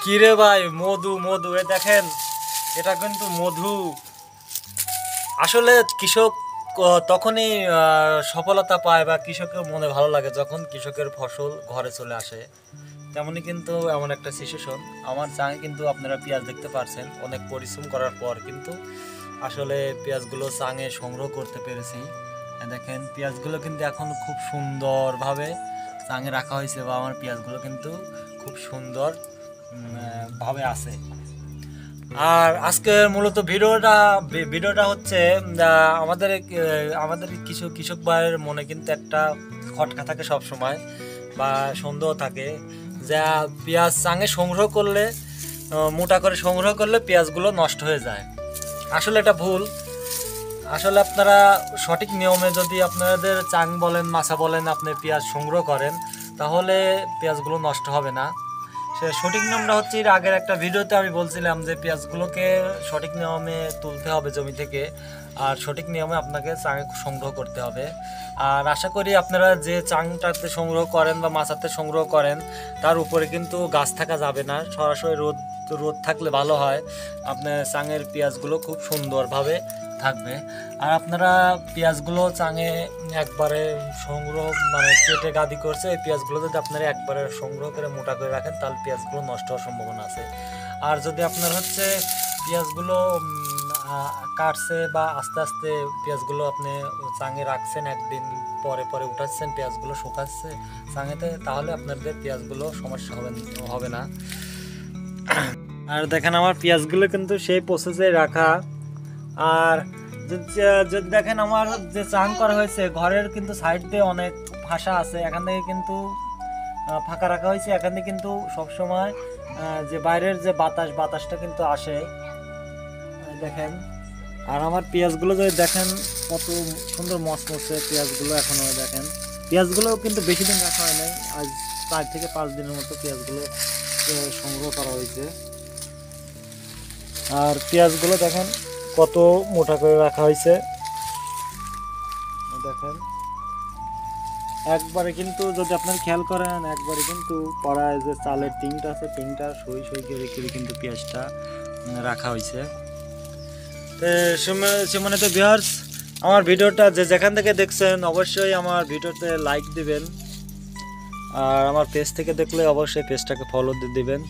কিরে ভাই, মধু মধু এ দেখেন, এটা কিন্তু মধু। আসলে কৃষক তখনই সফলতা পায় বা কৃষকের মনে ভালো লাগে যখন কৃষকের ফসল ঘরে চলে আসে। তেমনই কিন্তু এমন একটা সিচুয়েশন আমার চাঙে। কিন্তু আপনারা পেঁয়াজ দেখতে পাচ্ছেন, অনেক পরিশ্রম করার পর কিন্তু আসলে পেঁয়াজগুলো চাঙে সংগ্রহ করতে পেরেছি। দেখেন পেঁয়াজগুলো কিন্তু এখন খুব সুন্দরভাবে চাঙে রাখা হয়েছে, বা আমার পেঁয়াজগুলো কিন্তু খুব সুন্দর ভাবে আছে। আর আজকে মূলত ভিডিওটা হচ্ছে আমাদের কিছু কৃষক ভাইয়ের মনে কিন্তু একটা খটকা থাকে সব সময়, বা সন্দেহ থাকে, যা পেঁয়াজ চাঙে সংগ্রহ করলে, মোটা করে সংগ্রহ করলে পেঁয়াজগুলো নষ্ট হয়ে যায়। আসলে এটা ভুল। আসলে আপনারা সঠিক নিয়মে যদি আপনাদের চাং বলেন, মাছা বলেন, আপনি পেঁয়াজ সংগ্রহ করেন, তাহলে পেঁয়াজগুলো নষ্ট হবে না। সে সঠিক নিয়মটা হচ্ছে, এর আগের একটা ভিডিওতে আমি বলছিলাম যে পেঁয়াজগুলোকে সঠিক নিয়মে তুলতে হবে জমি থেকে, আর সঠিক নিয়মে আপনাকে চাং সংগ্রহ করতে হবে। আর আশা করি আপনারা যে চাংটাতে সংগ্রহ করেন বা মাছাতে সংগ্রহ করেন, তার উপরে কিন্তু গাছ থাকা যাবে না, সরাসরি রোদ রোদ থাকলে ভালো হয়। আপনার চাঙের পেঁয়াজগুলো খুব সুন্দরভাবে থাকবে। আর আপনারা পেঁয়াজগুলো চাঙে একবারে সংগ্রহ, মানে কেটে গাদি করছে, এই পেঁয়াজগুলো যদি আপনারা একবারে সংগ্রহ করে মোটা করে রাখেন, তাহলে পেঁয়াজগুলো নষ্ট হওয়ার সম্ভাবনা আছে। আর যদি আপনার হচ্ছে পেঁয়াজগুলো কাটছে বা আস্তে আস্তে পেঁয়াজগুলো আপনি চাঙে রাখছেন, একদিন পরে পরে উঠাচ্ছেন, পেঁয়াজগুলো শুকাচ্ছে চাঙেতে, তাহলে আপনাদের পেঁয়াজগুলো সমস্যা হবে না। আর দেখেন আমার পেঁয়াজগুলো কিন্তু সেই প্রসেসে রাখা। আর যদি দেখেন আমার যে চাং করা হয়েছে, ঘরের কিন্তু সাইড দিয়ে অনেক ফাঁসা আছে, এখান থেকে কিন্তু ফাঁকা রাখা হয়েছে, এখান থেকে কিন্তু সবসময় যে বাইরের যে বাতাসটা কিন্তু আসে। দেখেন, আর আমার পেঁয়াজগুলো যদি দেখেন কত সুন্দর মচমচে পেঁয়াজগুলো এখনো। দেখেন পেঁয়াজগুলো কিন্তু বেশি দিন রাখা হয় নাই, আজ 4 থেকে 5 দিনের মতো পেঁয়াজগুলো সংগ্রহ করা হয়েছে। আর পেঁয়াজগুলো দেখেন কত মোটা করে রাখা হয়েছে। দেখেন একবারে কিন্তু যদি আপনার খেয়াল করেন, একবারে কিন্তু পড়ায় যে চালের টিনটা আছে, টিনটা সই করে কিন্তু পেঁয়াজটা রাখা হয়েছে। তো মানে তো ভিউয়ার্স, আমার ভিডিওটা যে যেখান থেকে দেখছেন অবশ্যই আমার ভিডিওতে লাইক দিবেন, আর আমার পেজ থেকে দেখলে অবশ্যই পেজটাকে ফলো দিবেন।